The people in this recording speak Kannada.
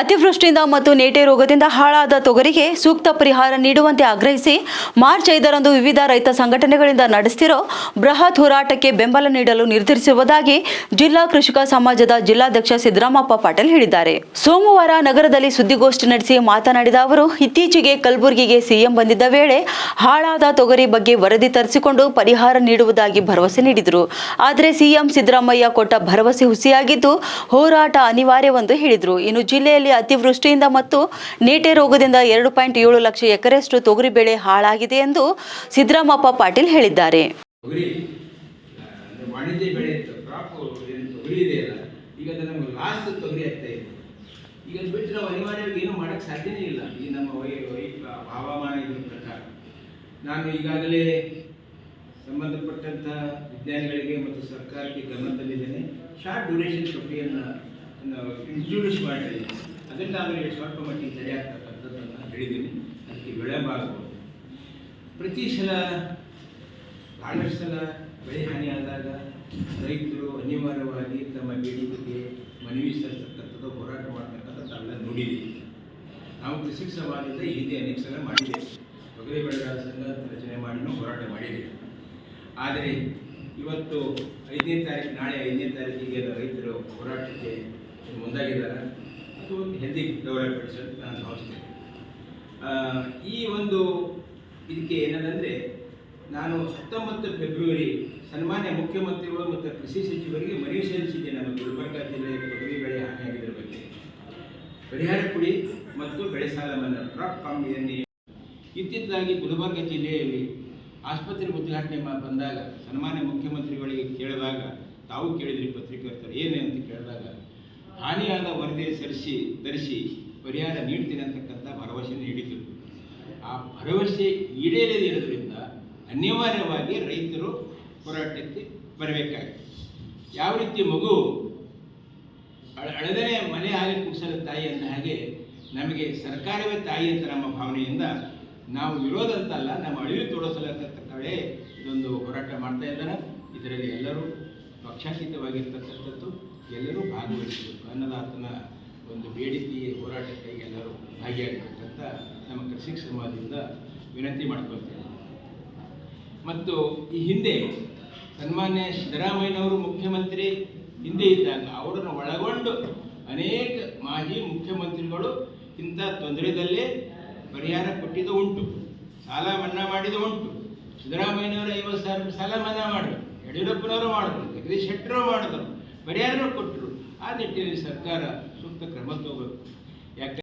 ಅತಿವೃಷ್ಟಿಯಿಂದ ಮತ್ತು ನೇಟೆ ರೋಗದಿಂದ ಹಾಳಾದ ತೊಗರಿಗೆ ಸೂಕ್ತ ಪರಿಹಾರ ನೀಡುವಂತೆ ಆಗ್ರಹಿಸಿ ಮಾರ್ಚ್ 5ರಂದು ವಿವಿಧ ರೈತ ಸಂಘಟನೆಗಳಿಂದ ನಡೆಸುತ್ತಿರೋ ಬೃಹತ್ ಹೋರಾಟಕ್ಕೆ ಬೆಂಬಲ ನೀಡಲು ನಿರ್ಧರಿಸಿರುವುದಾಗಿ ಜಿಲ್ಲಾ ಕೃಷಿಕ ಸಮಾಜದ ಜಿಲ್ಲಾಧ್ಯಕ್ಷ ಸಿದ್ದರಾಮಪ್ಪ ಪಾಟೀಲ್ ಹೇಳಿದ್ದಾರೆ. ಸೋಮವಾರ ನಗರದಲ್ಲಿ ಸುದ್ದಿಗೋಷ್ಠಿ ನಡೆಸಿ ಮಾತನಾಡಿದ ಅವರು, ಇತ್ತೀಚೆಗೆ ಕಲಬುರಗಿಗೆ ಸಿಎಂ ಬಂದಿದ್ದ ವೇಳೆ ಹಾಳಾದ ತೊಗರಿ ಬಗ್ಗೆ ವರದಿ ತರಿಸಿಕೊಂಡು ಪರಿಹಾರ ನೀಡುವುದಾಗಿ ಭರವಸೆ ನೀಡಿದರು. ಆದರೆ ಸಿಎಂ ಸಿದ್ದರಾಮಯ್ಯ ಕೊಟ್ಟ ಭರವಸೆ ಹುಸಿಯಾಗಿದ್ದು ಹೋರಾಟ ಅನಿವಾರ್ಯವೆಂದು ಹೇಳಿದರು. ಇನ್ನು ಜಿಲ್ಲೆಯಲ್ಲಿ ಅತಿವೃಷ್ಟಿಯಿಂದ ಮತ್ತು ನೇಟೆ ರೋಗದಿಂದ 2.7 ಲಕ್ಷ ಎಕರೆಯಷ್ಟು ತೊಗರಿ ಬೆಳೆ ಹಾಳಾಗಿದೆ ಎಂದು ಸಿದ್ದರಾಮಪ್ಪ ಪಾಟೀಲ್ ಹೇಳಿದ್ದಾರೆ. ವಾಣಿಜ್ಯ ಬೆಳೆ ಕ್ರಾಪ್ ತೊಗರಿ ಇದೆಯಲ್ಲ, ಈಗ ನಮಗೆ ಲಾಸ್ಟ್ ತೊಗರಿ ಆಗ್ತಾ ಇದೆ. ಈಗ ಬಿಟ್ಟು ನಾವು ಅನಿವಾರ್ಯವಾಗಿ ಏನೂ ಮಾಡೋಕ್ಕೆ ಸಾಧ್ಯನೇ ಇಲ್ಲ. ಈ ನಮ್ಮ ಹವಾಮಾನ ಇದ್ರ ಪ್ರಕಾರ ನಾನು ಈಗಾಗಲೇ ಸಂಬಂಧಪಟ್ಟಂಥ ವಿಜ್ಞಾನಿಗಳಿಗೆ ಮತ್ತು ಸರ್ಕಾರಕ್ಕೆ ಗಮನ ತಂದಿದ್ದೇನೆ. ಶಾರ್ಟ್ ಡ್ಯೂರೇಷನ್ ಪ್ರಕ್ರಿಯೆಯನ್ನು ಇಂಟ್ರೊಡ್ಯೂಸ್ ಮಾಡಿದ್ದೀನಿ. ಅದನ್ನು ಅವರಿಗೆ ಸ್ವಲ್ಪ ಮಟ್ಟಿಗೆ ತಡೆಯಾಗ್ತಕ್ಕಂಥದ್ದನ್ನು ಹೇಳಿದ್ದೀನಿ. ಅದಕ್ಕೆ ವಿಳಂಬ ಆಗ್ಬೋದು. ಪ್ರತಿ ಸಲ ಭಾಳಷ್ಟು ಸಲ ಬೆಳೆ ಹಾನಿ ಆದಾಗ ರೈತರು ಅನಿವಾರ್ಯವಾಗಿ ತಮ್ಮ ಬೇಡಿಕೆಗೆ ಮನವಿ ಸಲ್ಲಿಸತಕ್ಕಂಥದ್ದು ಹೋರಾಟ ಮಾಡ್ತಕ್ಕಂಥ ತಾವೆಲ್ಲ ನೋಡಿದ್ದೀವಿ. ನಾವು ಕೃಷಿ ಸಮಾಜದಿಂದ ಈ ಹಿಂದೆ ಅನೇಕ ಸಲ ಮಾಡಿದ್ದೇವೆ. ತೊಗರಿ ಬೆಳೆಗಾರರ ಸಂಘ ರಚನೆ ಮಾಡಿನೂ ಹೋರಾಟ ಮಾಡಿದ್ದೇವೆ. ಆದರೆ ಇವತ್ತು 5ನೇ ತಾರೀಕು, ನಾಳೆ 5ನೇ ತಾರೀಕಿಗೆ ರೈತರು ಹೋರಾಟಕ್ಕೆ ಮುಂದಾಗಿದ್ದಾರೆ. ಅದು ಒಂದು ಹೆಲ್ದಿ ಡೆವಲಪ್ಮೆಂಟ್ಸ್ ಅಂತ ನಾನು ಭಾವಿಸ್ತೇನೆ. ಈ ಒಂದು ಇದಕ್ಕೆ ಏನಂದರೆ, ನಾನು 19 ಫೆಬ್ರವರಿ ಸನ್ಮಾನ್ಯ ಮುಖ್ಯಮಂತ್ರಿಗಳು ಮತ್ತು ಕೃಷಿ ಸಚಿವರಿಗೆ ಮನವಿ ಸಲ್ಲಿಸಿದ್ದೆ. ನಮ್ಮ ಗುಲ್ಬರ್ಗ ಜಿಲ್ಲೆಯ ತೊಗರಿ ಬೆಳೆ ಹಾನಿಯಾಗಿದ್ದರ ಬಗ್ಗೆ ಪರಿಹಾರ ಕೊಡಿ ಮತ್ತು ಬೆಳೆ ಸಾಲ ಮನ್ನಾ ಕ್ರಾಪ್ ಕಾಮಿಡಿಯನ್ನು. ಇತ್ತಿತ್ತಲಾಗಿ ಗುಲ್ಬರ್ಗ ಜಿಲ್ಲೆಯಲ್ಲಿ ಆಸ್ಪತ್ರೆ ಉದ್ಘಾಟನೆ ಬಂದಾಗ ಸನ್ಮಾನ್ಯ ಮುಖ್ಯಮಂತ್ರಿಗಳಿಗೆ ಕೇಳಿದಾಗ, ತಾವು ಕೇಳಿದ್ರಿ ಪತ್ರಿಕರ್ತರು ಏನೇ ಅಂತ ಕೇಳಿದಾಗ, ಹಾನಿಯಾದ ವರದಿ ತರಿಸಿ ಪರಿಹಾರ ನೀಡ್ತೀನಿ ಅಂತಕ್ಕಂಥ ಭರವಸೆ ನೀಡಿದರು. ಆ ಭರವಸೆ ಈಡೇರದಿರೋದ್ರಿಂದ ಅನಿವಾರ್ಯವಾಗಿ ರೈತರು ಹೋರಾಟಕ್ಕೆ ಬರಬೇಕಾಗಿದೆ. ಯಾವ ರೀತಿ ಮಗು ಅಳದನೆ ಮನೆ ಹಾಗೆ ಕುಡಿಸಲು ತಾಯಿ ಅಂದ ಹಾಗೆ ನಮಗೆ ಸರ್ಕಾರವೇ ತಾಯಿ ಅಂತ ನಮ್ಮ ಭಾವನೆಯಿಂದ ನಾವು ವಿರೋಧ ಅಂತಲ್ಲ, ನಮ್ಮ ಅಳಿವು ತೋರಿಸಲಕ್ಕೇ ಇದೊಂದು ಹೋರಾಟ ಮಾಡ್ತಾ ಇದ್ದಾರೆ. ಇದರಲ್ಲಿ ಎಲ್ಲರೂ ಪಕ್ಷಾತೀತವಾಗಿರ್ತಕ್ಕಂಥದ್ದು, ಎಲ್ಲರೂ ಭಾಗವಹಿಸಬೇಕು. ಅನ್ನದಾತನ ಒಂದು ಬೇಡಿಕೆ ಹೋರಾಟಕ್ಕೆ ಎಲ್ಲರೂ ಭಾಗಿಯಾಗಬೇಕಂತ ನಮ್ಮ ಕೃಷಿ ಸಮಾಜದಿಂದ ವಿನಂತಿ ಮಾಡ್ಕೊಳ್ತೇವೆ. ಮತ್ತು ಈ ಹಿಂದೆ ಸನ್ಮಾನ್ಯ ಸಿದ್ದರಾಮಯ್ಯನವರು ಮುಖ್ಯಮಂತ್ರಿ ಹಿಂದೆ ಇದ್ದಾಗ ಅವರನ್ನು ಒಳಗೊಂಡು ಅನೇಕ ಮಾಜಿ ಮುಖ್ಯಮಂತ್ರಿಗಳು ಇಂಥ ತೊಂದರೆದಲ್ಲೇ ಪರಿಹಾರ ಕೊಟ್ಟಿದ್ದು ಉಂಟು, ಸಾಲ ಮನ್ನಾ ಮಾಡಿದ್ದು ಉಂಟು. ಸಿದ್ದರಾಮಯ್ಯನವರು 50,000 ಸಾಲ ಮನ್ನಾ ಮಾಡಿದ್ರು, ಯಡಿಯೂರಪ್ಪನವರು ಮಾಡಿದ್ರು, ಜಗದೀಶ್ ಶೆಟ್ಟರು ಮಾಡಿದ್ರು, ಪರಿಹಾರನೂ ಕೊಟ್ಟರು. ಆ ನಿಟ್ಟಿನಲ್ಲಿ ಸರ್ಕಾರ ಸೂಕ್ತ ಕ್ರಮ ತಗೋಬೇಕು.